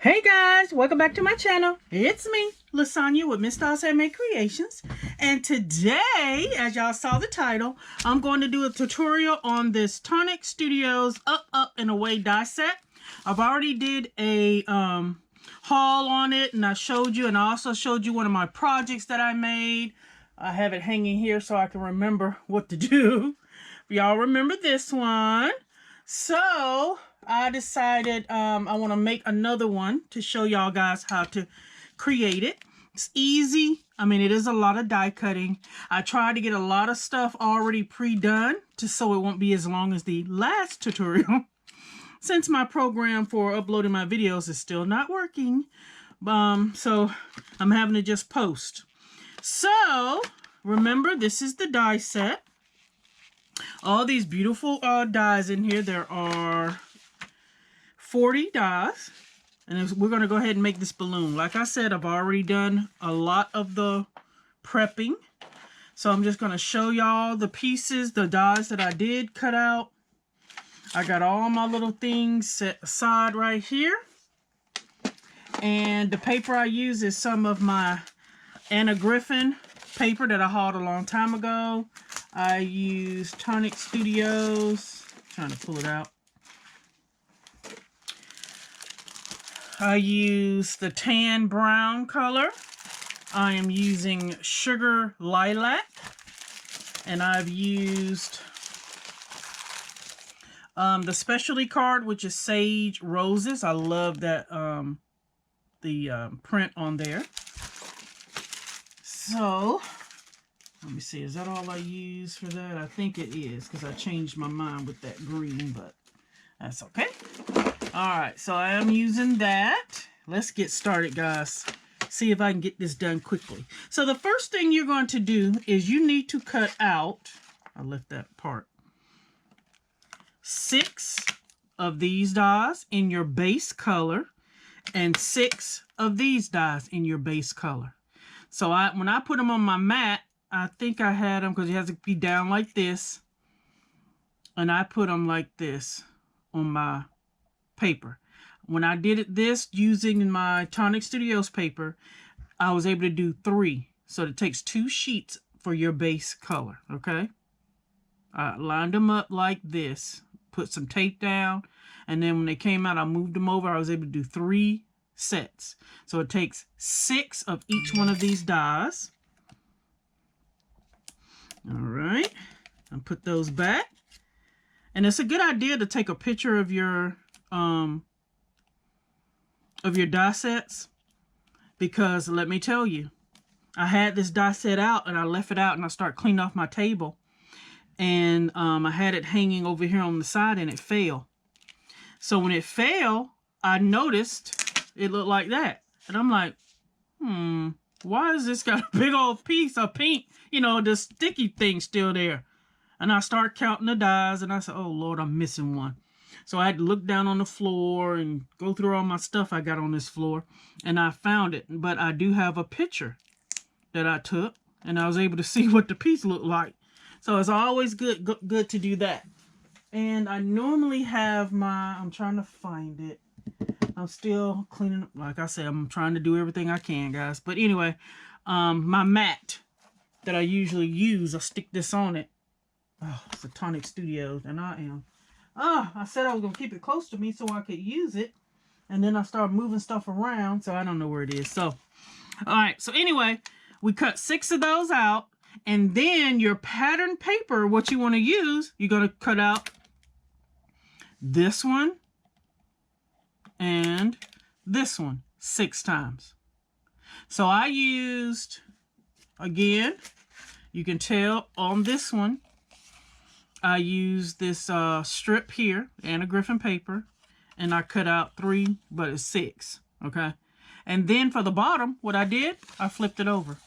Hey guys, welcome back to my channel. It's me, Lasagna with Miss Stars Handmade Creations. And today, as y'all saw the title, I'm going to do a tutorial on this Tonic Studios Up and Away die set. I've already did a haul on it and I showed you, and I also showed you one of my projects that I made. I have it hanging here so I can remember what to do. Y'all remember this one. So I decided I want to make another one to show y'all guys how to create it. It's easy. I mean, it is a lot of die cutting. I tried to get a lot of stuff already pre-done just so it won't be as long as the last tutorial. Since my program for uploading my videos is still not working, so I'm having to just post. So remember, this is the die set. All these beautiful dies in here. There are 40 dies, and we're going to go ahead and make this balloon. Like I said, I've already done a lot of the prepping, so I'm just going to show y'all the pieces, the dies that I did cut out. I got all my little things set aside right here, and the paper I use is some of my Anna Griffin paper that I hauled a long time ago. I use Tonic Studios. Trying to pull it out. I use the tan brown color. I am using Sugar Lilac. And I've used the specialty card, which is Sage Roses. I love that print on there. So let me see, is that all I use for that? I think it is, because I changed my mind with that green, but that's okay. All right, so I am using that. Let's get started, guys. See if I can get this done quickly. So the first thing you're going to do is you need to cut out, I left that part, 6 of these dies in your base color and 6 of these dies in your base color. So when I put them on my mat, I think I had them because it has to be down like this. And I put them like this on my paper. When I did this using my Tonic Studios paper, I was able to do 3. So it takes 2 sheets for your base color, okay? I lined them up like this, put some tape down, and then when they came out, I moved them over. I was able to do 3 sets. So it takes 6 of each one of these dies. All right, and put those back. And it's a good idea to take a picture of your die sets, because let me tell you, I had this die set out and I left it out and I started cleaning off my table, and I had it hanging over here on the side and it fell. So when it fell, I noticed it looked like that, and I'm like, why has this got a big old piece of pink, you know, the sticky thing still there? And I start counting the dies, and I said, oh Lord, I'm missing one. So I had to look down on the floor and go through all my stuff I got on this floor, and I found it. But I do have a picture that I took, and I was able to see what the piece looked like. So it's always good to do that. And I normally have I'm trying to find it. I'm still cleaning up. Like I said, I'm trying to do everything I can, guys. But anyway, my mat that I usually use, I stick this on it. Oh, it's a Tonic Studios, and I said I was going to keep it close to me so I could use it. And then I started moving stuff around, so I don't know where it is. So, all right. So anyway, we cut 6 of those out. And then your pattern paper, what you want to use, you're going to cut out this one and this one 6 times. So I used, again, you can tell on this one, I used this strip here, Anna Griffin paper, and I cut out 3, but it's 6, okay? And then for the bottom, what I did, I flipped it over,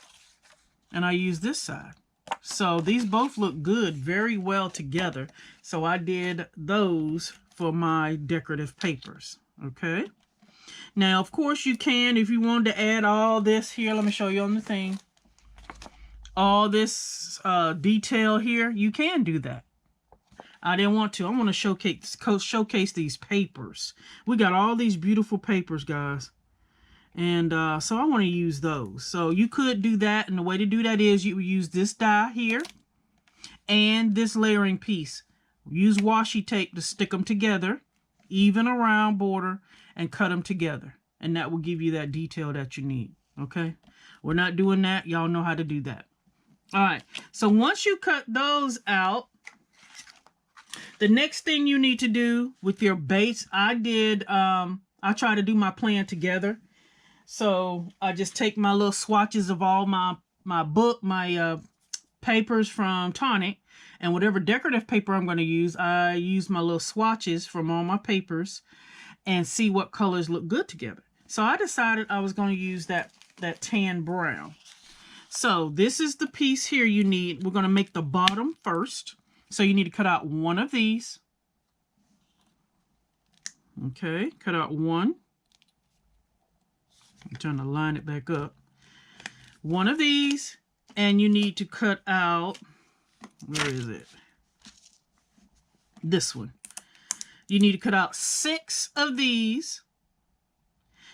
and I used this side. So these both look good, very well together. So I did those for my decorative papers, okay? Now, of course, you can, if you wanted to add all this here, let me show you on the thing. All this detail here, you can do that. I didn't want to. I want to showcase these papers. We got all these beautiful papers, guys. And so I want to use those. So you could do that. And the way to do that is you use this die here and this layering piece. Use washi tape to stick them together, even a round border, and cut them together. And that will give you that detail that you need. Okay. We're not doing that. Y'all know how to do that. All right. So once you cut those out, the next thing you need to do with your base, I try to do my plan together. So I just take my little swatches of all my papers from Tonic, and whatever decorative paper I'm going to use, I use my little swatches from all my papers and see what colors look good together. So I decided I was going to use that tan brown. So this is the piece here you need. We're going to make the bottom first. So you need to cut out one of these. Okay, cut out one. I'm trying to line it back up. One of these, and you need to cut out, where is it? This one. You need to cut out 6 of these.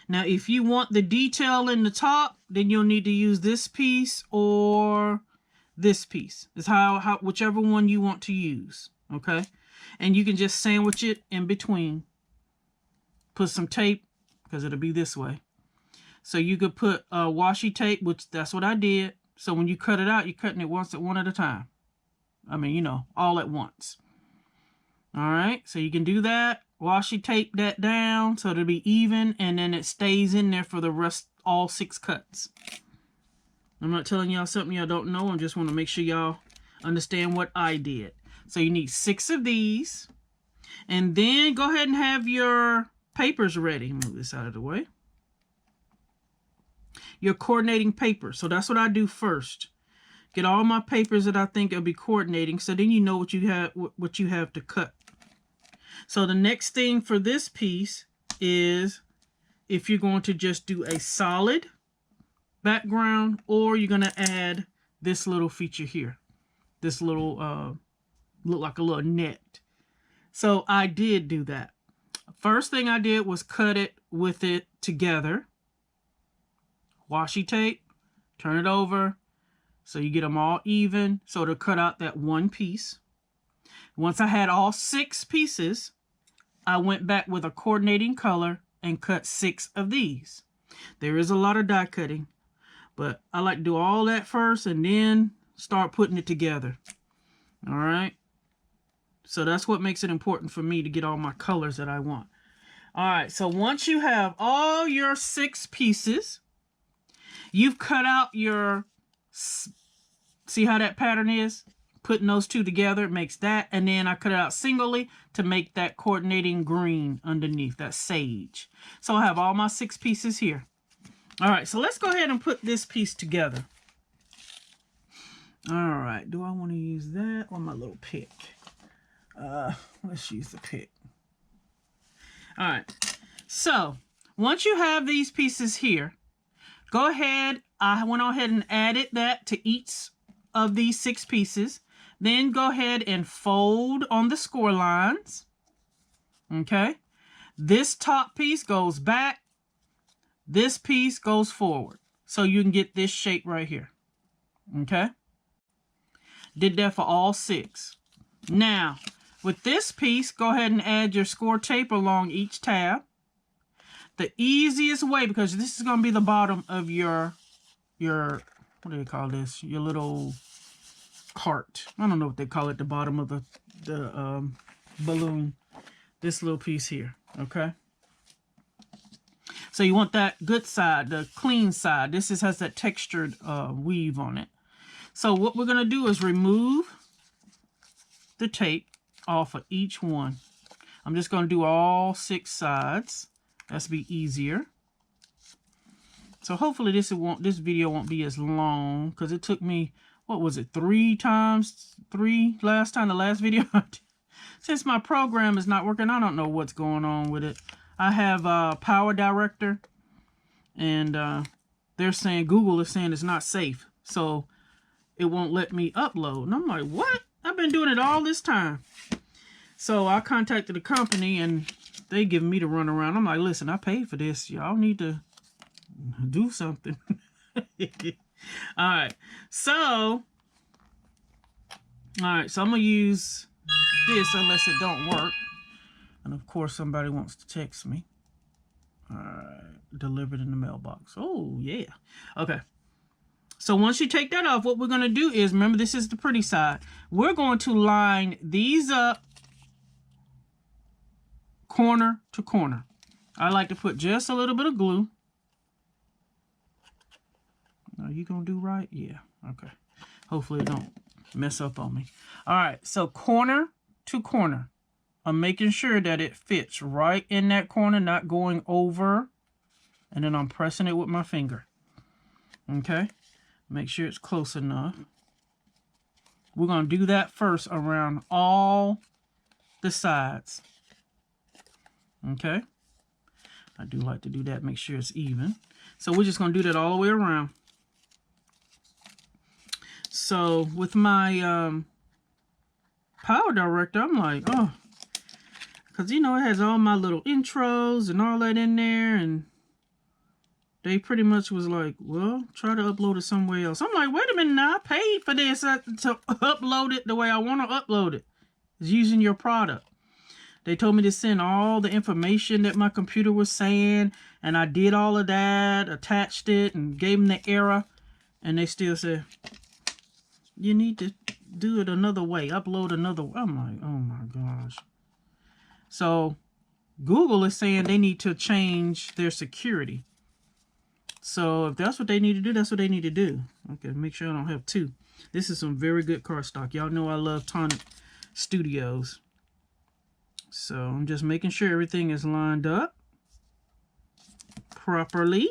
Now, if you want the detail in the top, then you'll need to use this piece or this piece. It's whichever one you want to use, okay? And you can just sandwich it in between. Put some tape, because it'll be this way. So you could put washi tape, which that's what I did. So when you cut it out, you're cutting it one at a time. I mean, you know, all at once. All right, so you can do that. Washi tape that down so it'll be even, and then it stays in there for the rest, all 6 cuts. I'm not telling y'all something y'all don't know. I just want to make sure y'all understand what I did. So you need 6 of these, and then go ahead and have your papers ready. Move this out of the way. Your coordinating paper. So that's what I do first. Get all my papers that I think will be coordinating, so then you know what you have to cut. So the next thing for this piece is if you're going to just do a solid background, or you're going to add this little feature here. This little, look like a little net. So I did do that. First thing I did was cut it with it together. Washi tape, turn it over so you get them all even, so to cut out that one piece. Once I had all 6 pieces, I went back with a coordinating color and cut 6 of these. There is a lot of die cutting, but I like to do all that first and then start putting it together. All right. So that's what makes it important for me to get all my colors that I want. All right. So once you have all your 6 pieces, you've cut out your, see how that pattern is? Putting those 2 together makes that, and then I cut it out singly to make that coordinating green underneath, that sage. So I have all my 6 pieces here. All right, so let's go ahead and put this piece together. All right, do I want to use that or my little pick? Let's use the pick. All right, so once you have these pieces here, go ahead. I went ahead and added that to each of these 6 pieces. Then go ahead and fold on the score lines. Okay. This top piece goes back. This piece goes forward. So you can get this shape right here. Okay. Did that for all 6. Now, with this piece, go ahead and add your score tape along each tab. The easiest way, because this is going to be the bottom of your, what do they call this? Your little cart. I don't know what they call it, the bottom of the balloon. This little piece here, okay? So you want that good side, the clean side. This has that textured weave on it. So what we're going to do is remove the tape off of each one. I'm just going to do all 6 sides. That's be easier. So hopefully this video won't be as long, because it took me, what was it, 3 last time, the last video. Since my program is not working, I don't know what's going on with it. I have Power Director, and they're saying, Google is saying it's not safe, so it won't let me upload. And I'm like, what? I've been doing it all this time. So I contacted the company and they giving me the runaround. I'm like, listen, I paid for this. Y'all need to do something. All right. So I'm going to use this unless it don't work. And of course, somebody wants to text me. All right. Delivered in the mailbox. Oh, yeah. Okay. So once you take that off, what we're going to do is, remember, this is the pretty side. We're going to line these up corner to corner. I like to put just a little bit of glue. Are you going to do right? Yeah. Okay. Hopefully it don't mess up on me. All right. So corner to corner. I'm making sure that it fits right in that corner, not going over. And then I'm pressing it with my finger. Okay. Make sure it's close enough. We're going to do that first around all the sides. Okay. I do like to do that. Make sure it's even. So we're just going to do that all the way around. So with my power director, I'm like, oh, because, you know, it has all my little intros and all that in there. And they pretty much was like, well, try to upload it somewhere else. I'm like, wait a minute now. I paid for this to upload it the way I want to upload it. It's using your product. They told me to send all the information that my computer was saying. And I did all of that, attached it, and gave them the error. And they still said, you need to do it another way. Upload another way. I'm like, oh my gosh. So Google is saying they need to change their security. So if that's what they need to do, that's what they need to do. Okay, make sure I don't have two. This is some very good cardstock. Y'all know I love Tonic Studios. So I'm just making sure everything is lined up properly.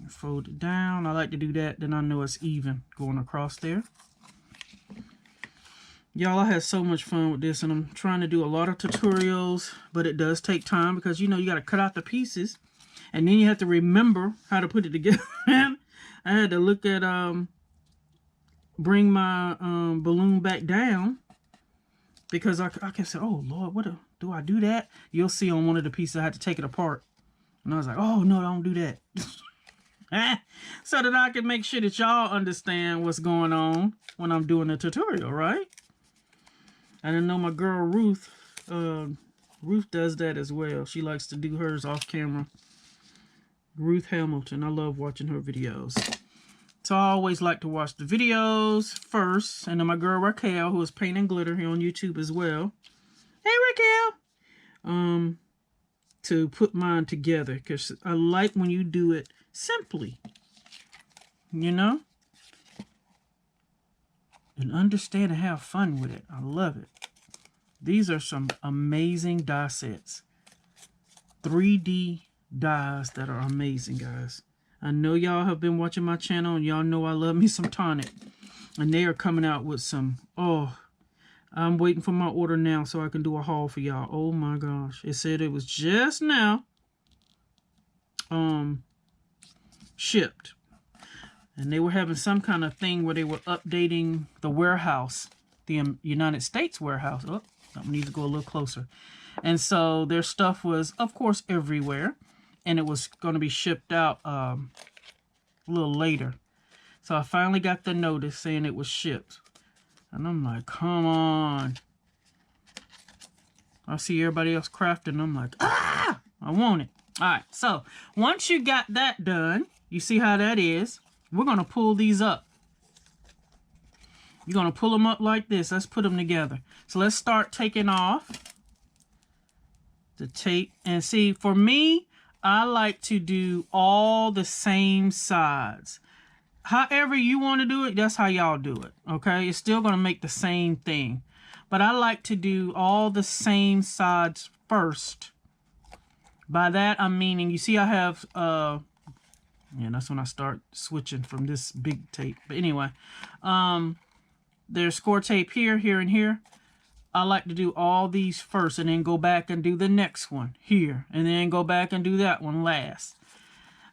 Fold it down. I like to do that. Then I know it's even going across there. Y'all, I had so much fun with this, and I'm trying to do a lot of tutorials, but it does take time because, you know, you got to cut out the pieces, and then you have to remember how to put it together. I had to look at, bring my balloon back down because I kept saying, oh, Lord, do I do that? You'll see on one of the pieces I had to take it apart. And I was like, oh, no, don't do that. So that I can make sure that y'all understand what's going on when I'm doing a tutorial, right? And I know my girl Ruth, Ruth does that as well. She likes to do hers off camera. Ruth Hamilton, I love watching her videos. So I always like to watch the videos first. And then my girl Raquel, who is Paint and Glitter here on YouTube as well. Hey Raquel! To put mine together, because I like when you do it simply, you know? And understand and have fun with it. I love it. These are some amazing die sets. 3D dies that are amazing, guys. I know y'all have been watching my channel and y'all know I love me some Tonic. And they are coming out with some, oh, I'm waiting for my order now so I can do a haul for y'all. Oh my gosh. It said it was just now shipped. And they were having some kind of thing where they were updating the warehouse, the United States warehouse. Oh, I need to go a little closer. And so their stuff was, of course, everywhere. And it was going to be shipped out a little later. So I finally got the notice saying it was shipped. And I'm like, come on. I see everybody else crafting. I'm like, ah, I want it. All right. So once you got that done, you see how that is. We're going to pull these up. You're going to pull them up like this. Let's put them together. So let's start taking off the tape. And see, for me, I like to do all the same sides. However you want to do it, that's how y'all do it, okay? It's still going to make the same thing. But I like to do all the same sides first. By that, I'm meaning, you see I have, yeah, that's when I start switching from this big tape. But anyway, there's score tape here, here, and here. I like to do all these first and then go back and do the next one here. And then go back and do that one last.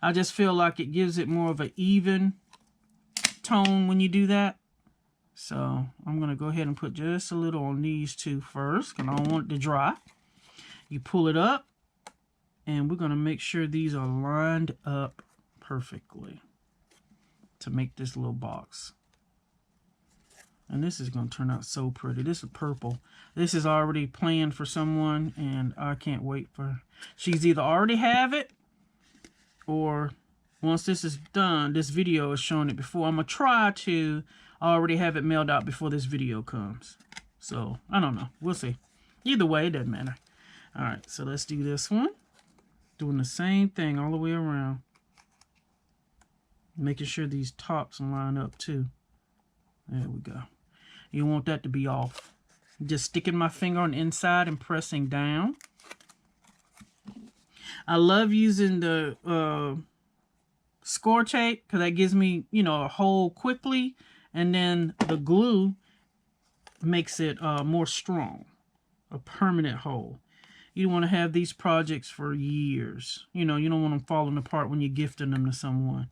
I just feel like it gives it more of an even tone when you do that. So I'm going to go ahead and put just a little on these two first, because I don't want it to dry. You pull it up, and we're going to make sure these are lined up perfectly to make this little box. And this is going to turn out so pretty. This is purple. This is already planned for someone, and I can't wait for... She's either already have it, or once this is done, this video is showing it before. I'm going to try to already have it mailed out before this video comes. So, I don't know. We'll see. Either way, it doesn't matter. Alright, so let's do this one. Doing the same thing all the way around. Making sure these tops line up too. There we go. You want that to be off. Just sticking my finger on the inside and pressing down. I love using the score tape because that gives me, you know, a hole quickly, and then the glue makes it more strong, a permanent hole. You want to have these projects for years. You know, you don't want them falling apart when you're gifting them to someone.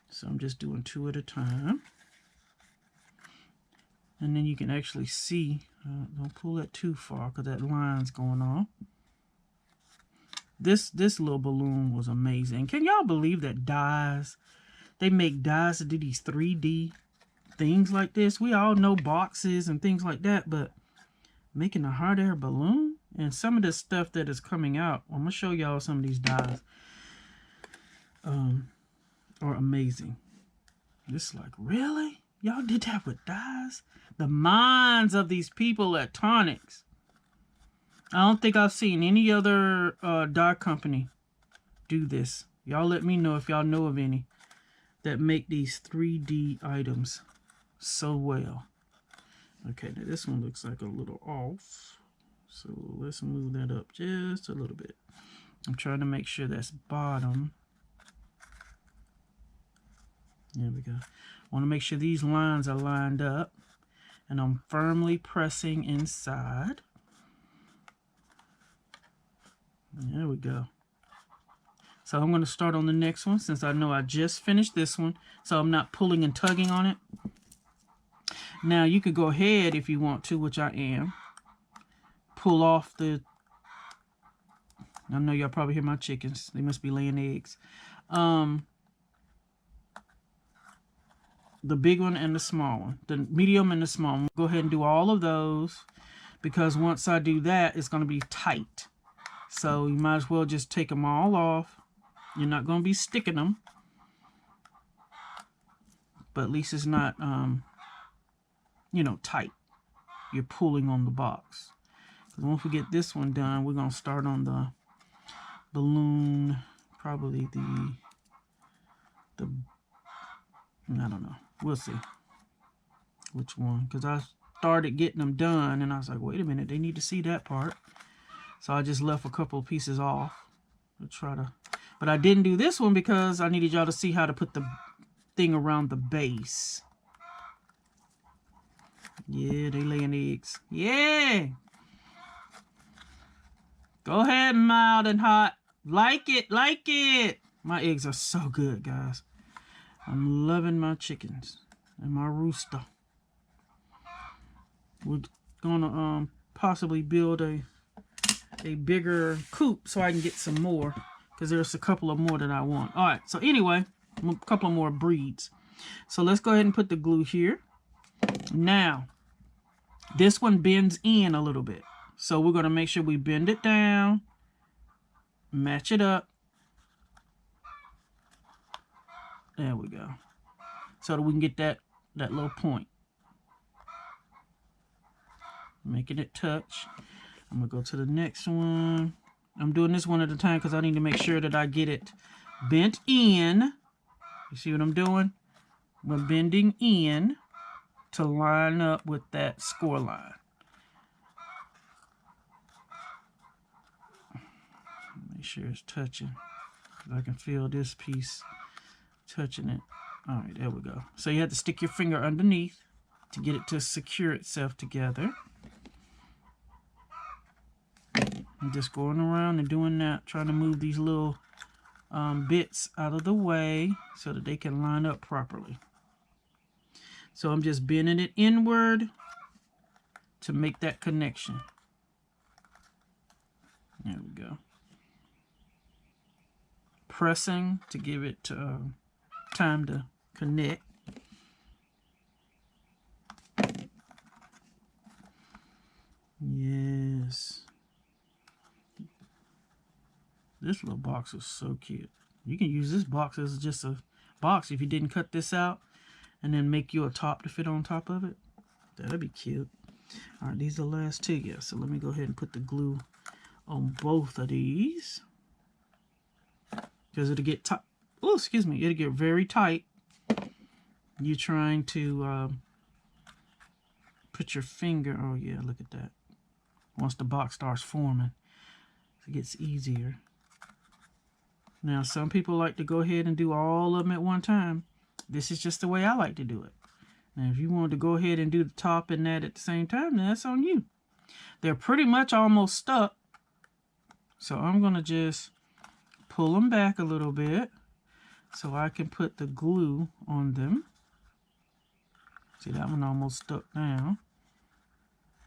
So I'm just doing 2 at a time. And then you can actually see, don't pull that too far because that line's going on. This little balloon was amazing. Can y'all believe that dies? They make dies to do these 3D things like this. We all know boxes and things like that, but making a hot air balloon and some of the stuff that is coming out, I'm gonna show y'all some of these dies are amazing. It's like, really? Y'all did that with dies? The minds of these people at Tonics. I don't think I've seen any other die company do this. Y'all let me know if y'all know of any that make these 3D items so well. Okay, now this one looks like a little off. So let's move that up just a little bit. I'm trying to make sure that's bottom. There we go. I want to make sure these lines are lined up. And I'm firmly pressing inside. There we go. So I'm going to start on the next one since I know I just finished this one. So I'm not pulling and tugging on it. Now you could go ahead if you want to, which I am. Pull off the... I know y'all probably hear my chickens. They must be laying eggs. The big one and the small one. The medium and the small one. Go ahead and do all of those. Because once I do that, it's going to be tight. So you might as well just take them all off. You're not going to be sticking them. But at least it's not, you know, tight. You're pulling on the box. Because once we get this one done, we're going to start on the balloon. Probably the I don't know. We'll see which one. Because I started getting them done, and I was like, wait a minute, they need to see that part. So I just left a couple of pieces off to try to... But I didn't do this one because I needed y'all to see how to put the thing around the base. Yeah, they laying eggs. Yeah! Go ahead, mild and hot. Like it, like it! My eggs are so good, guys. I'm loving my chickens and my rooster. We're gonna possibly build a bigger coop so I can get some more, because there's a couple of more that I want. All right, so anyway, a couple of more breeds. So let's go ahead and put the glue here. Now, this one bends in a little bit. So we're gonna make sure we bend it down, match it up. There we go. So that we can get that little point. Making it touch. I'm going to go to the next one. I'm doing this one at a time because I need to make sure that I get it bent in. You see what I'm doing? We're bending in to line up with that score line. Make sure it's touching. I can feel this piece touching it. All right, there we go. So you have to stick your finger underneath to get it to secure itself together. I'm just going around and doing that, trying to move these little bits out of the way so that they can line up properly. So I'm just bending it inward to make that connection. There we go. Pressing to give it time to connect. Yes. This little box is so cute. You can use this box as just a box if you didn't cut this out and then make you a top to fit on top of it. That'd be cute. All right, these are the last two. Yeah, so let me go ahead and put the glue on both of these because it'll get tight. Oh, excuse me. It'll get very tight. You're trying to put your finger. Oh, yeah, look at that. Once the box starts forming, it gets easier. Now, some people like to go ahead and do all of them at one time. This is just the way I like to do it. Now, if you wanted to go ahead and do the top and that at the same time, then that's on you. They're pretty much almost stuck. So I'm going to just pull them back a little bit so I can put the glue on them. See, that one almost stuck now.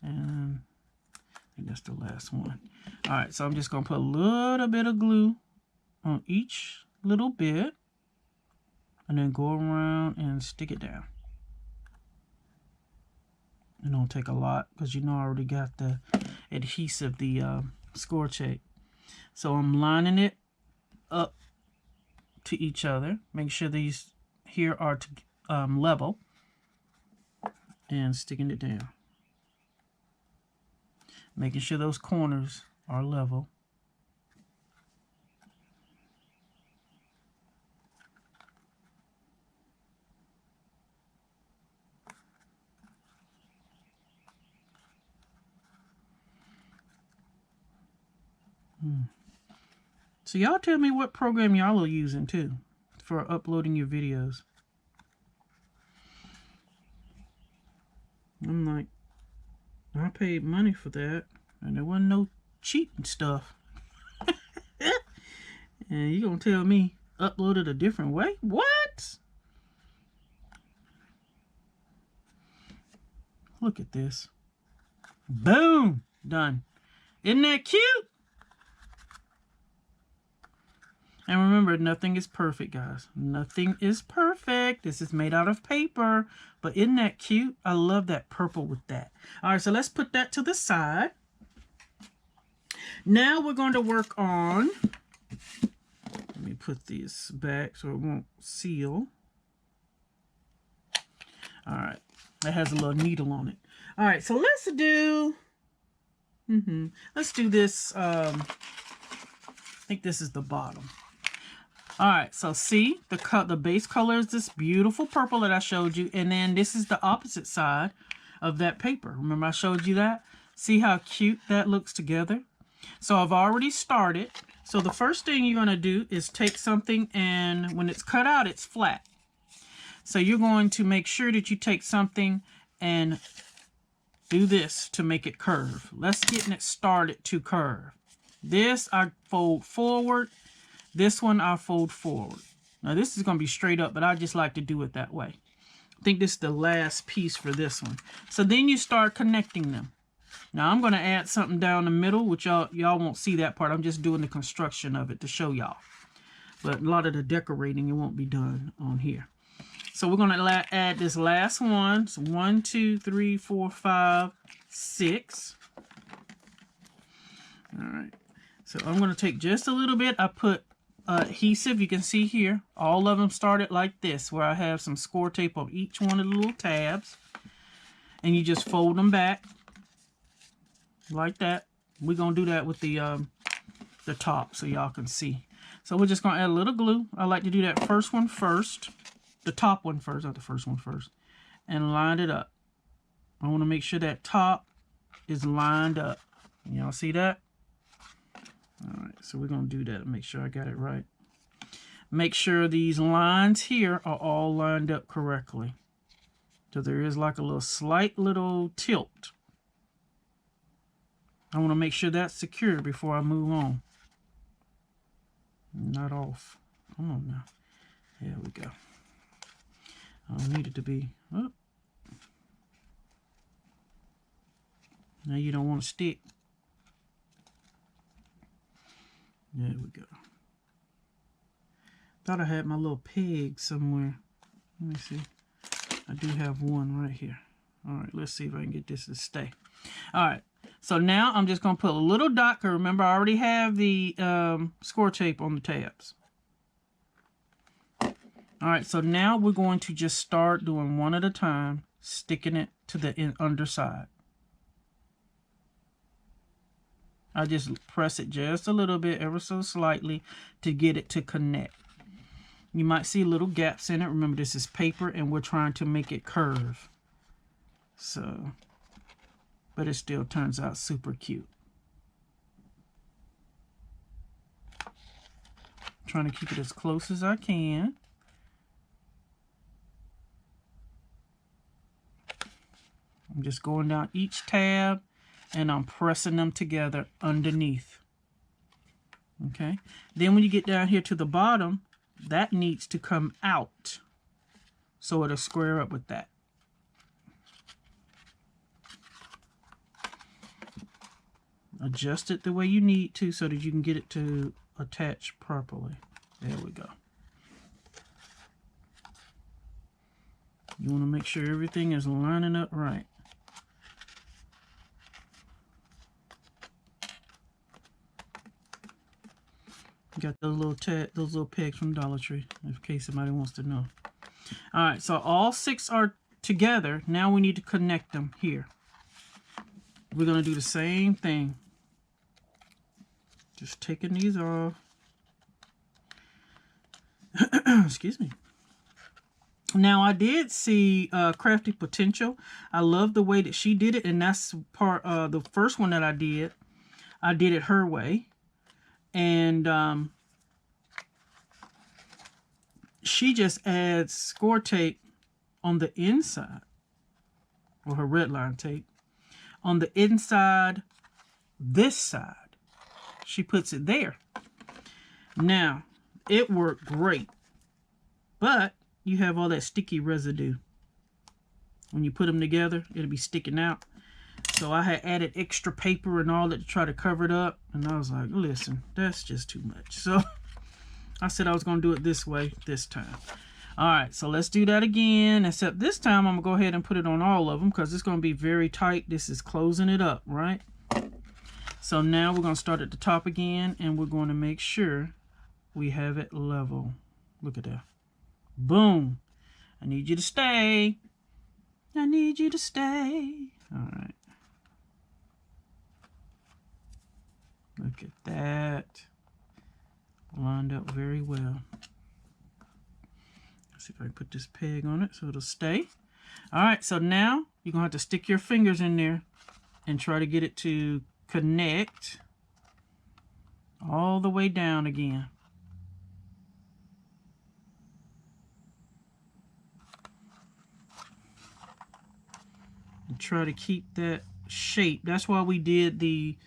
And I think that's the last one. All right, so I'm just going to put a little bit of glue on each little bit and then go around and stick it down. It don't take a lot because you know I already got the adhesive, the score tape. So I'm lining it up to each other. Make sure these here are level and sticking it down. Making sure those corners are level. So y'all tell me what program y'all are using too for uploading your videos. I'm like, I paid money for that and there wasn't no cheating stuff. And you gonna tell me upload it a different way? What? Look at this. Boom! Done. Isn't that cute? And remember, nothing is perfect, guys. Nothing is perfect. This is made out of paper. But isn't that cute? I love that purple with that. All right, so let's put that to the side. Now we're going to work on... Let me put this back so it won't seal. All right. That has a little needle on it. All right, so let's do... Let's do this. I think this is the bottom. All right, so see, the base color is this beautiful purple that I showed you, and then this is the opposite side of that paper. Remember I showed you that? See how cute that looks together? So I've already started. So the first thing you're going to do is take something, and when it's cut out, it's flat. So you're going to make sure that you take something and do this to make it curve. Let's get it started to curve. This I fold forward. This one I'll fold forward. Now this is going to be straight up, but I just like to do it that way. I think this is the last piece for this one. So then you start connecting them. Now I'm going to add something down the middle, which y'all won't see that part. I'm just doing the construction of it to show y'all. But a lot of the decorating, it won't be done on here. So we're going to add this last one. So 1, 2, 3, 4, 5, 6. All right. So I'm going to take just a little bit. I put adhesive, you can see here, all of them started like this, where I have some score tape on each one of the little tabs, and you just fold them back like that. We're gonna do that with the top so y'all can see. So we're just gonna add a little glue. I like to do that first one first, the top one first, not the first one first, and line it up. I want to make sure that top is lined up. Y'all see that? All right, so we're going to do that and make sure I got it right. Make sure these lines here are all lined up correctly. So there is like a slight little tilt. I want to make sure that's secure before I move on. Not off. Come on now. There we go. I don't need it to be. Oh. Now you don't want to stick. There we go. Thought I had my little peg somewhere. Let me see. I do have one right here. All right, let's see if I can get this to stay. All right, so now I'm just going to put a little dot. Cause remember, I already have the score tape on the tabs. All right, so now we're going to just start doing one at a time, sticking it to the underside. I just press it just a little bit, ever so slightly, to get it to connect. You might see little gaps in it. Remember, this is paper, and we're trying to make it curve. So, but it still turns out super cute. Trying to keep it as close as I can. I'm just going down each tab, and I'm pressing them together underneath. Okay. Then when you get down here to the bottom, that needs to come out, so it'll square up with that. Adjust it the way you need to so that you can get it to attach properly. There we go. You want to make sure everything is lining up right. Got those little pegs from Dollar Tree, in case somebody wants to know. All right, so all 6 are together. Now we need to connect them here. We're going to do the same thing. Just taking these off. Excuse me. Now, I did see Crafty Potential. I love the way that she did it, and that's part the first one that I did. I did it her way. And she just adds score tape on the inside, or her red line tape, on the inside, this side. She puts it there. Now, it worked great, but you have all that sticky residue. When you put them together, it'll be sticking out. So I had added extra paper and all that to try to cover it up. And I was like, listen, that's just too much. So I said I was going to do it this way this time. All right, so let's do that again. Except this time I'm going to go ahead and put it on all of them because it's going to be very tight. This is closing it up, right? So now we're going to start at the top again. And we're going to make sure we have it level. Look at that. Boom. I need you to stay. I need you to stay. All right. Look at that. Lined up very well. Let's see if I can put this peg on it so it'll stay. All right, so now you're going to have to stick your fingers in there and try to get it to connect all the way down again. And try to keep that shape. That's why we did the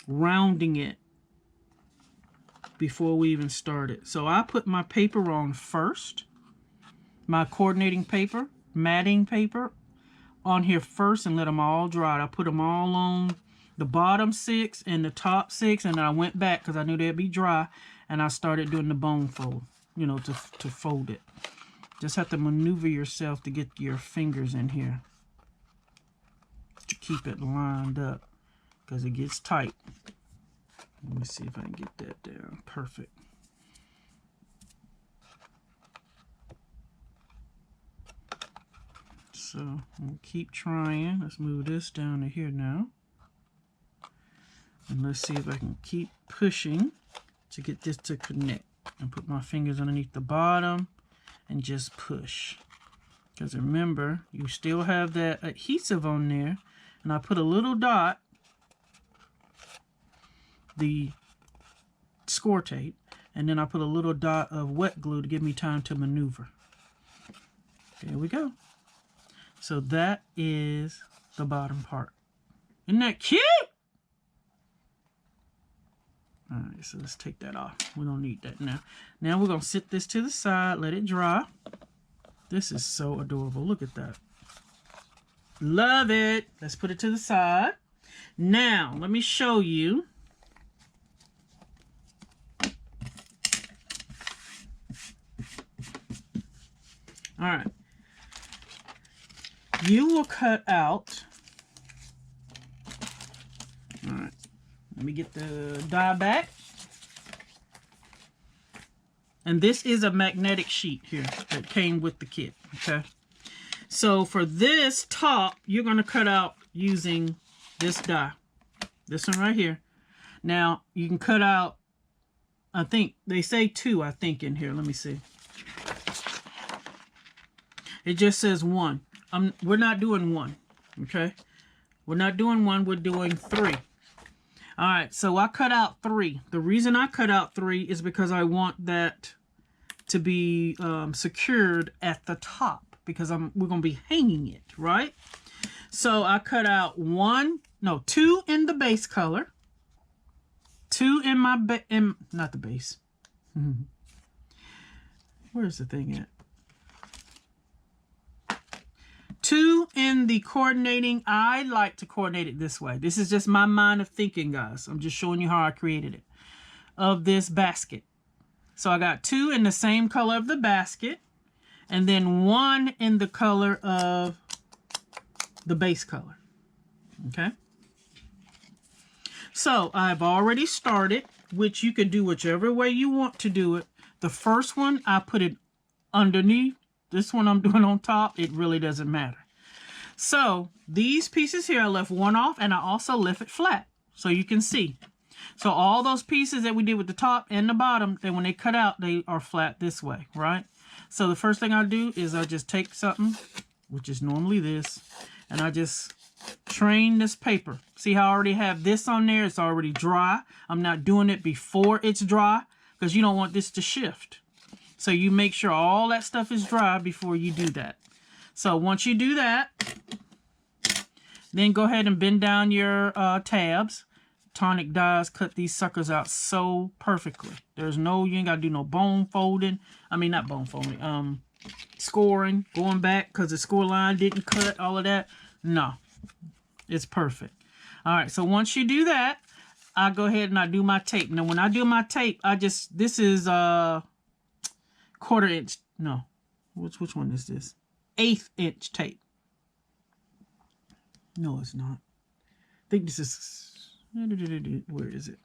rounding it before we even started. So I put my paper on first, my coordinating paper, matting paper on here first, and let them all dry. I put them all on the bottom 6 and the top 6, and then I went back because I knew they'd be dry, and I started doing the bone fold, you know, to fold it. Just have to maneuver yourself to get your fingers in here to keep it lined up, because it gets tight. Let me see if I can get that down. Perfect. So we'll keep trying. Let's move this down to here now. And let's see if I can keep pushing to get this to connect. And put my fingers underneath the bottom and just push. Because remember, you still have that adhesive on there. And I put a little dot, the score tape, and then I put a little dot of wet glue to give me time to maneuver. There we go. So that is the bottom part. Isn't that cute? All right, so let's take that off. We don't need that now. Now we're going to sit this to the side, let it dry. This is so adorable. Look at that. Love it. Let's put it to the side. Now, let me show you. All right. You will cut out. All right. Let me get the die back. And this is a magnetic sheet here that came with the kit, okay? So for this top, you're going to cut out using this die. This one right here. Now, you can cut out, I think, they say 2, I think, in here. Let me see. It just says 1. We're not doing 1, okay? We're not doing 1, we're doing 3. All right, so I cut out 3. The reason I cut out 3 is because I want that to be secured at the top, because we're going to be hanging it, right? So I cut out 2 in the base color, 2 in my not the base. Where's the thing at? 2 in the coordinating. I like to coordinate it this way. This is just my mind of thinking, guys. I'm just showing you how I created it. Of this basket. So I got 2 in the same color of the basket. And then 1 in the color of the base color. Okay. So I've already started, which you can do whichever way you want to do it. The first one, I put it underneath. This one I'm doing on top. It really doesn't matter. So these pieces here, I left 1 off, and I also left it flat so you can see. So all those pieces that we did with the top and the bottom, then when they cut out, they are flat this way, right? So the first thing I do is I just take something, which is normally this, and I just train this paper. See how I already have this on there? It's already dry. I'm not doing it before it's dry because you don't want this to shift. So you make sure all that stuff is dry before you do that. So once you do that, then go ahead and bend down your tabs. Tonic dies cut these suckers out so perfectly. There's no, you ain't got to do no bone folding. I mean, not bone folding. Scoring, going back because the score line didn't cut, all of that. No, it's perfect. All right, so once you do that, I go ahead and I do my tape. Now, when I do my tape, this is 1/4 inch. No, which one is this? 1/8 inch tape. No, it's not. I think this is, where is it?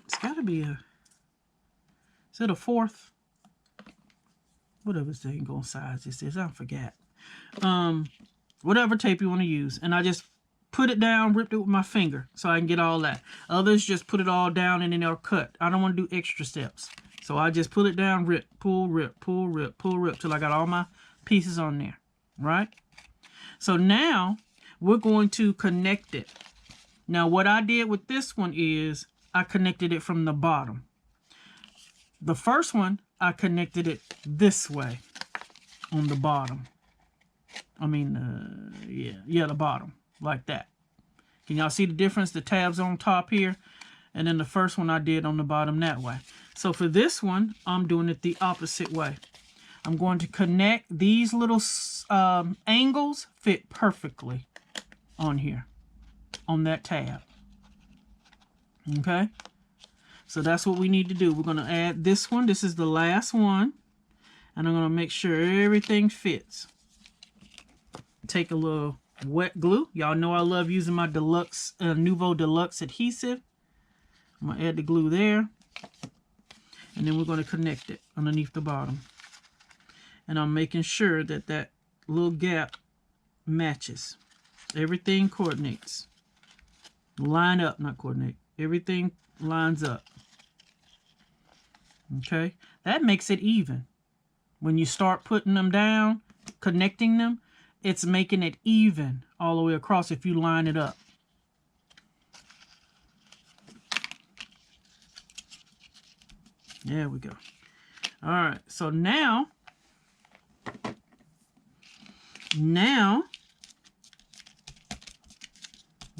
It's got to be is it a 1/4? Whatever this thing going size this is, I forget. Whatever tape you want to use. And I just put it down, ripped it with my finger so I can get all that. Others just put it all down and then they'll cut. I don't want to do extra steps. So I just pull it down, rip, pull, rip, pull, rip, pull, rip till I got all my pieces on there, right? So now we're going to connect it. Now what I did with this one is I connected it from the bottom. The first one, I connected it this way on the bottom. I mean, the bottom, like that. Can y'all see the difference? The tabs on top here, and then the first one I did on the bottom that way. So for this one, I'm doing it the opposite way. I'm going to connect these little angles fit perfectly on here, on that tab. Okay? So that's what we need to do. We're going to add this one. This is the last one. And I'm going to make sure everything fits. Take a little wet glue. Y'all know I love using my Deluxe, Nuvo Deluxe adhesive. I'm going to add the glue there. And then we're going to connect it underneath the bottom. And I'm making sure that that little gap matches. Everything coordinates. Line up, not coordinate. Everything lines up. Okay? That makes it even. When you start putting them down, connecting them, it's making it even all the way across if you line it up. There we go. All right, so now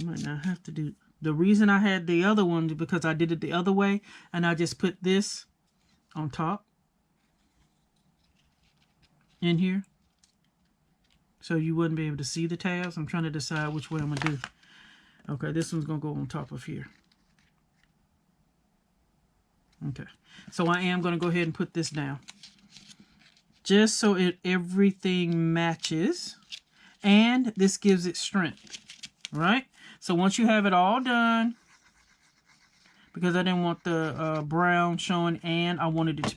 might not have to do. The reason I had the other one is because I did it the other way, and I just put this on top in here, so you wouldn't be able to see the tabs. I'm trying to decide which way I'm gonna do. Okay, this one's gonna go on top of here. Okay, so I am gonna go ahead and put this down, just so everything matches, and this gives it strength, right? So once you have it all done, because I didn't want the brown showing and I wanted it to